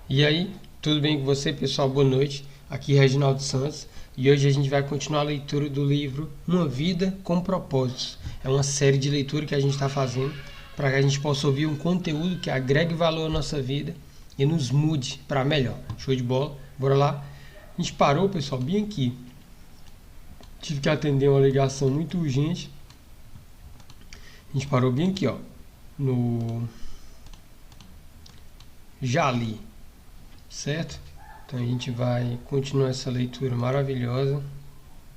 E aí, tudo bem com você, pessoal? Boa noite. Aqui é Reginaldo Santos e hoje a gente vai continuar a leitura do livro Uma Vida com Propósitos. É uma série de leitura que a gente está fazendo para que a gente possa ouvir um conteúdo que agregue valor à nossa vida e nos mude para melhor. Show de bola? Bora lá? A gente parou, pessoal, bem aqui. Tive que atender uma ligação muito urgente. A gente parou bem aqui, ó, no Jali. Certo? Então a gente vai continuar essa leitura maravilhosa.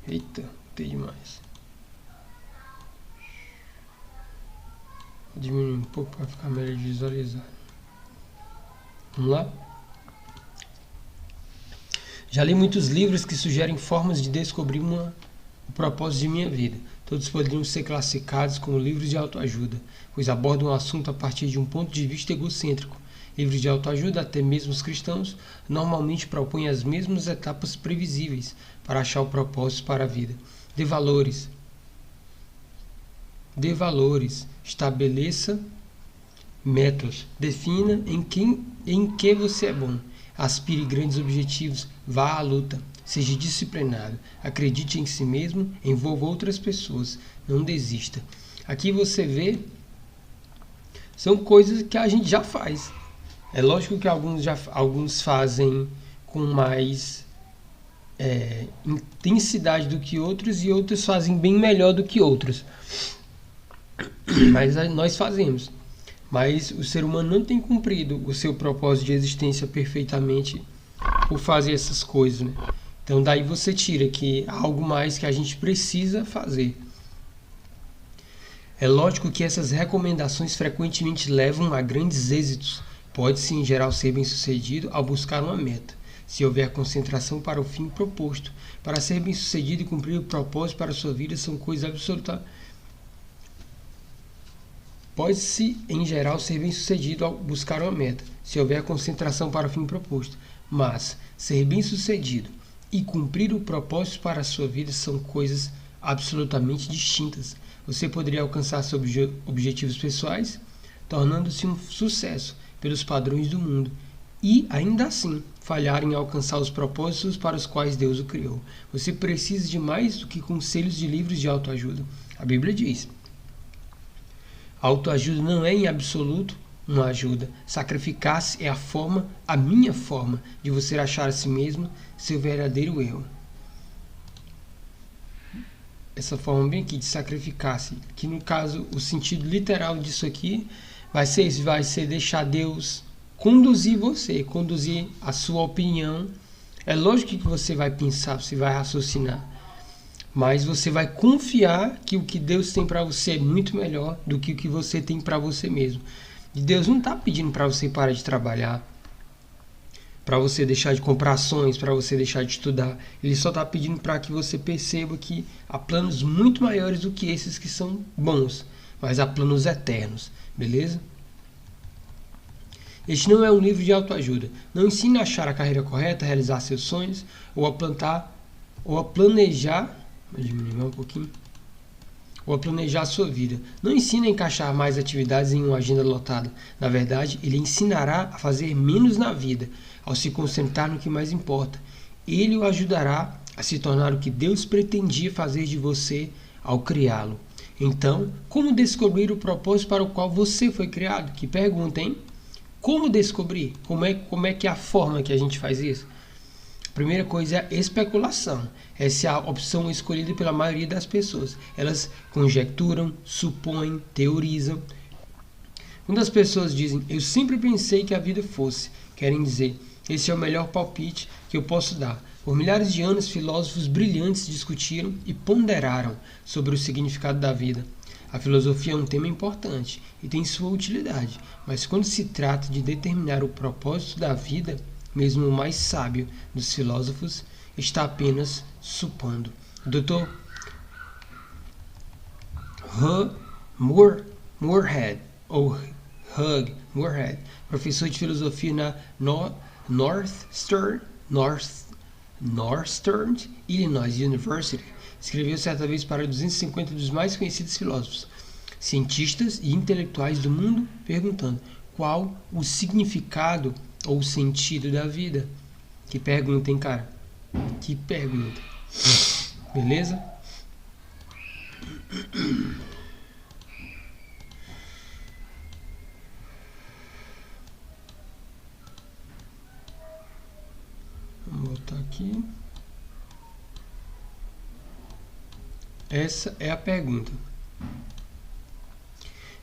Eita, tem demais. Vou diminuir um pouco para ficar melhor de visualizar. Vamos lá? Já li muitos livros que sugerem formas de descobrir o propósito de minha vida. Todos poderiam ser classificados como livros de autoajuda, pois abordam o assunto a partir de um ponto de vista egocêntrico. Livros de autoajuda, até mesmo os cristãos, normalmente propõem as mesmas etapas previsíveis para achar o propósito para a vida. Dê valores. Dê valores. Estabeleça metas. Defina em que você é bom. Aspire grandes objetivos. Vá à luta. Seja disciplinado. Acredite em si mesmo. Envolva outras pessoas. Não desista. Aqui você vê, são coisas que a gente já faz. É lógico que alguns fazem com mais intensidade do que outros e outros fazem bem melhor do que outros. Mas nós fazemos. Mas o ser humano não tem cumprido o seu propósito de existência perfeitamente por fazer essas coisas, né? Então daí você tira que há algo mais que a gente precisa fazer. É lógico que essas recomendações frequentemente levam a grandes êxitos. Pode-se, em geral, ser bem-sucedido ao buscar uma meta, se houver concentração para o fim proposto. Para ser bem-sucedido e cumprir o propósito para a sua vida são coisas absolutas. Pode-se, em geral, ser bem-sucedido ao buscar uma meta, se houver concentração para o fim proposto. Mas ser bem-sucedido e cumprir o propósito para a sua vida são coisas absolutamente distintas. Você poderia alcançar seus objetivos pessoais, tornando-se um sucesso pelos padrões do mundo, e ainda assim falhar em alcançar os propósitos para os quais Deus o criou. Você precisa de mais do que conselhos de livros de autoajuda. A Bíblia diz: a autoajuda não é em absoluto uma ajuda. Sacrificar-se é a minha forma de você achar a si mesmo seu verdadeiro eu. Essa forma bem aqui de sacrificar-se, que no caso o sentido literal disso aqui vai ser deixar Deus conduzir você, conduzir a sua opinião. É lógico que você vai pensar, você vai raciocinar, mas você vai confiar que o que Deus tem para você é muito melhor do que o que você tem para você mesmo. E Deus não está pedindo para você parar de trabalhar, para você deixar de comprar ações, para você deixar de estudar. Ele só está pedindo para que você perceba que há planos muito maiores do que esses que são bons, mas há planos eternos. Beleza? Este não é um livro de autoajuda. Não ensina a achar a carreira correta, a realizar seus sonhos, ou a plantar, ou a planejar. Vou diminuir um pouquinho. Ou a planejar a sua vida. Não ensina a encaixar mais atividades em uma agenda lotada. Na verdade, ele ensinará a fazer menos na vida, ao se concentrar no que mais importa. Ele o ajudará a se tornar o que Deus pretendia fazer de você ao criá-lo. Então, como descobrir o propósito para o qual você foi criado? Que pergunta, hein? Como descobrir? Como é que é a forma que a gente faz isso? A primeira coisa é a especulação. Essa é a opção escolhida pela maioria das pessoas. Elas conjecturam, supõem, teorizam. Quando as pessoas dizem, eu sempre pensei que a vida fosse, querem dizer, esse é o melhor palpite que eu posso dar. Por milhares de anos, filósofos brilhantes discutiram e ponderaram sobre o significado da vida. A filosofia é um tema importante e tem sua utilidade, mas quando se trata de determinar o propósito da vida, mesmo o mais sábio dos filósofos está apenas supondo. Dr. Moorhead, ou Hugh Moorhead, professor de filosofia na Northern Illinois University, escreveu certa vez para 250 dos mais conhecidos filósofos, cientistas e intelectuais do mundo, perguntando qual o significado ou o sentido da vida? Que pergunta, hein, cara? Que pergunta. Beleza? Vamos botar aqui. Essa é a pergunta.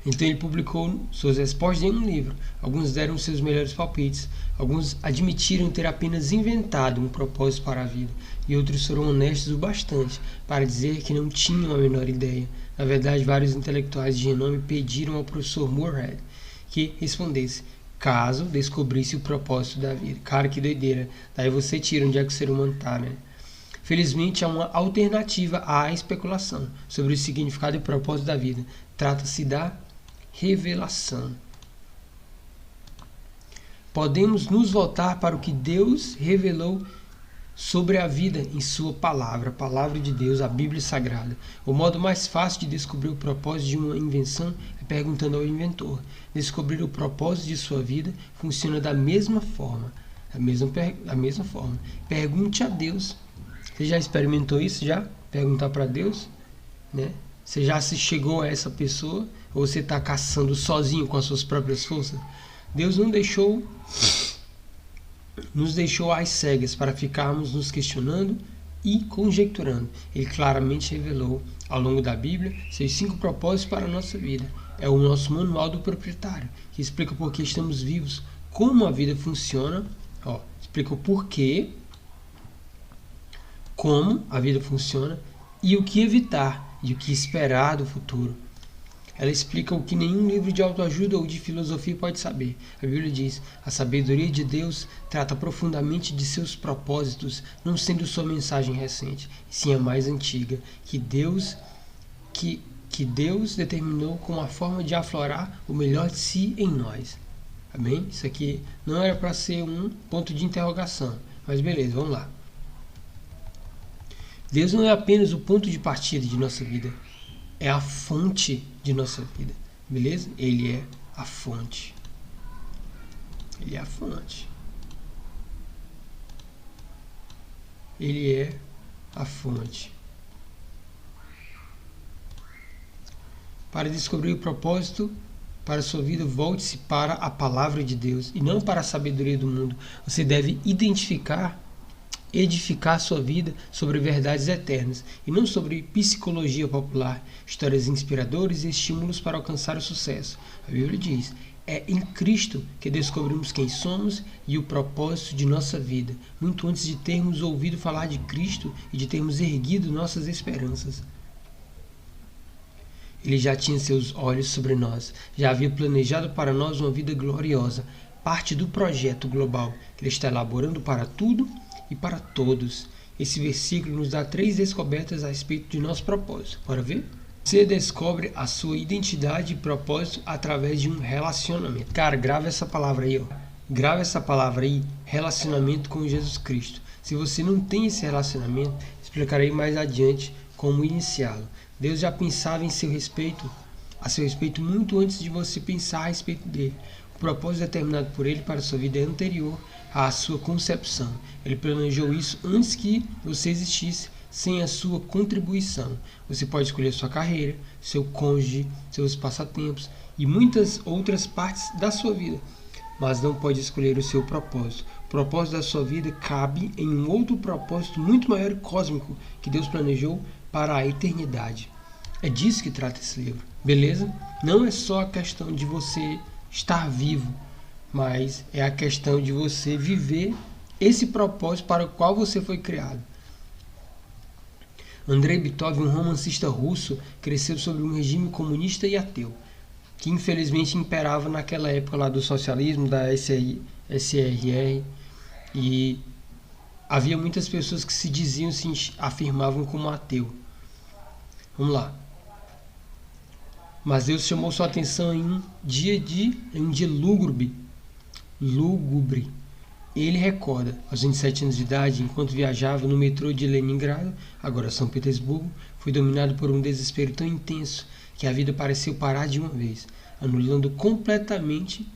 Então ele publicou suas respostas em um livro. Alguns deram seus melhores palpites. Alguns admitiram ter apenas inventado um propósito para a vida. E outros foram honestos o bastante para dizer que não tinham a menor ideia. Na verdade, vários intelectuais de renome pediram ao professor Moorhead que respondesse caso descobrisse o propósito da vida. Cara, que doideira. Daí você tira onde é que o ser humano está, né? Felizmente, há uma alternativa à especulação sobre o significado e propósito da vida. Trata-se da revelação. Podemos nos voltar para o que Deus revelou sobre a vida em sua palavra, a palavra de Deus, a Bíblia Sagrada. O modo mais fácil de descobrir o propósito de uma invenção é perguntando ao inventor. Descobrir o propósito de sua vida funciona da mesma forma. A mesma forma. Pergunte a Deus. Você já experimentou isso? Já? Perguntar para Deus? Né? Você já se chegou a essa pessoa? Ou você está caçando sozinho com as suas próprias forças? Deus não nos deixou às cegas para ficarmos nos questionando e conjecturando. Ele claramente revelou ao longo da Bíblia seus 5 propósitos para a nossa vida. É o nosso manual do proprietário, que explica por que estamos vivos, como a vida funciona, explica o porquê, como a vida funciona e o que evitar e o que esperar do futuro. Ela explica o que nenhum livro de autoajuda ou de filosofia pode saber. A Bíblia diz: a sabedoria de Deus trata profundamente de seus propósitos, não sendo sua mensagem recente, e sim a mais antiga, que Deus determinou como a forma de aflorar o melhor de si em nós. Amém? Isso aqui não era para ser um ponto de interrogação, mas beleza, vamos lá. Deus não é apenas o ponto de partida de nossa vida, é a fonte de nossa vida, beleza? Ele é a fonte. Ele é a fonte. Ele é a fonte. Para descobrir o propósito para a sua vida, volte-se para a palavra de Deus e não para a sabedoria do mundo. Você deve edificar sua vida sobre verdades eternas e não sobre psicologia popular, histórias inspiradoras e estímulos para alcançar o sucesso. A Bíblia diz: é em Cristo que descobrimos quem somos e o propósito de nossa vida, muito antes de termos ouvido falar de Cristo e de termos erguido nossas esperanças. Ele já tinha seus olhos sobre nós, já havia planejado para nós uma vida gloriosa, parte do projeto global que Ele está elaborando para tudo e para todos. Esse versículo nos dá 3 descobertas a respeito de nosso propósito. Bora ver? Você descobre a sua identidade e propósito através de um relacionamento. Cara, grava essa palavra aí, ó. Grava essa palavra aí, relacionamento com Jesus Cristo. Se você não tem esse relacionamento, explicarei mais adiante como iniciá-lo. Deus já pensava a seu respeito muito antes de você pensar a respeito dele. O propósito determinado por ele para a sua vida é anterior à sua concepção. Ele planejou isso antes que você existisse, sem a sua contribuição. Você pode escolher sua carreira, seu cônjuge, seus passatempos e muitas outras partes da sua vida, mas não pode escolher o seu propósito. O propósito da sua vida cabe em um outro propósito muito maior e cósmico que Deus planejou para a eternidade. É disso que trata esse livro, beleza? Não é só a questão de você estar vivo, mas é a questão de você viver esse propósito para o qual você foi criado. Andrei Bitov, um romancista russo, cresceu sob um regime comunista e ateu, que infelizmente imperava naquela época lá do socialismo, da SRR, e havia muitas pessoas que se diziam, se afirmavam como ateu. Vamos lá. Mas Deus chamou sua atenção em um dia lúgubre. Ele recorda, aos 27 anos de idade, enquanto viajava no metrô de Leningrado, agora São Petersburgo, foi dominado por um desespero tão intenso que a vida pareceu parar de uma vez, anulando completamente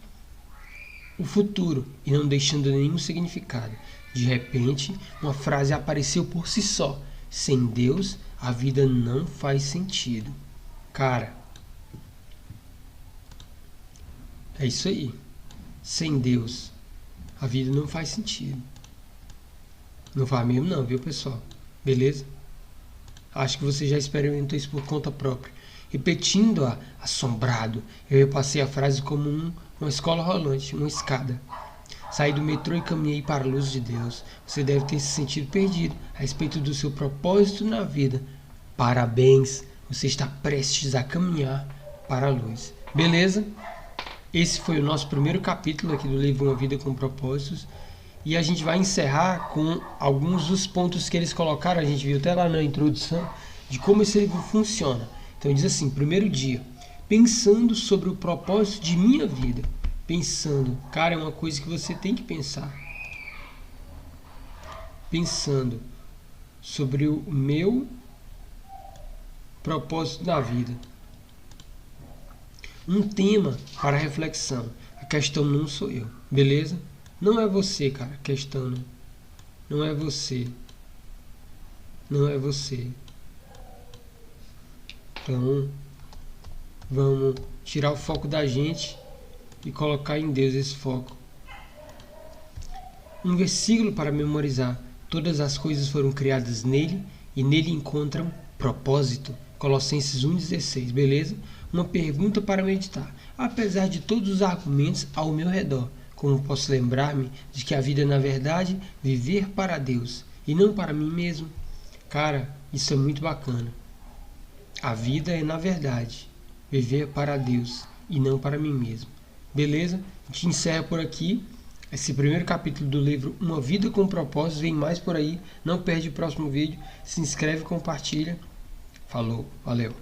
o futuro e não deixando nenhum significado. De repente, uma frase apareceu por si só. Sem Deus, a vida não faz sentido. Cara, é isso aí. Sem Deus, a vida não faz sentido. Não faz mesmo não, viu, pessoal? Beleza? Acho que você já experimentou isso por conta própria. Repetindo-a, assombrado, eu passei a frase como uma escola rolante, uma escada. Saí do metrô e caminhei para a luz de Deus. Você deve ter se sentido perdido a respeito do seu propósito na vida. Parabéns, você está prestes a caminhar para a luz. Beleza? Esse foi o nosso primeiro capítulo aqui do livro Uma Vida com Propósitos. E a gente vai encerrar com alguns dos pontos que eles colocaram. A gente viu até lá na introdução de como esse livro funciona. Então diz assim, primeiro dia, pensando sobre o propósito de minha vida. Pensando, cara, é uma coisa que você tem que pensar. Pensando sobre o meu propósito na vida. Um tema para reflexão. A questão não sou eu, beleza? Não é você, cara, a questão não é você. Não é você. Então, vamos tirar o foco da gente e colocar em Deus esse foco. Um versículo para memorizar. Todas as coisas foram criadas nele e nele encontram propósito. Colossenses 1,16, beleza? Uma pergunta para meditar. Apesar de todos os argumentos ao meu redor, como posso lembrar-me de que a vida é, na verdade, viver para Deus e não para mim mesmo? Cara, isso é muito bacana. A vida é, na verdade, viver para Deus e não para mim mesmo. Beleza? A gente encerra por aqui esse primeiro capítulo do livro Uma Vida com Propósitos. Vem mais por aí. Não perde o próximo vídeo. Se inscreve e compartilha. Falou, valeu.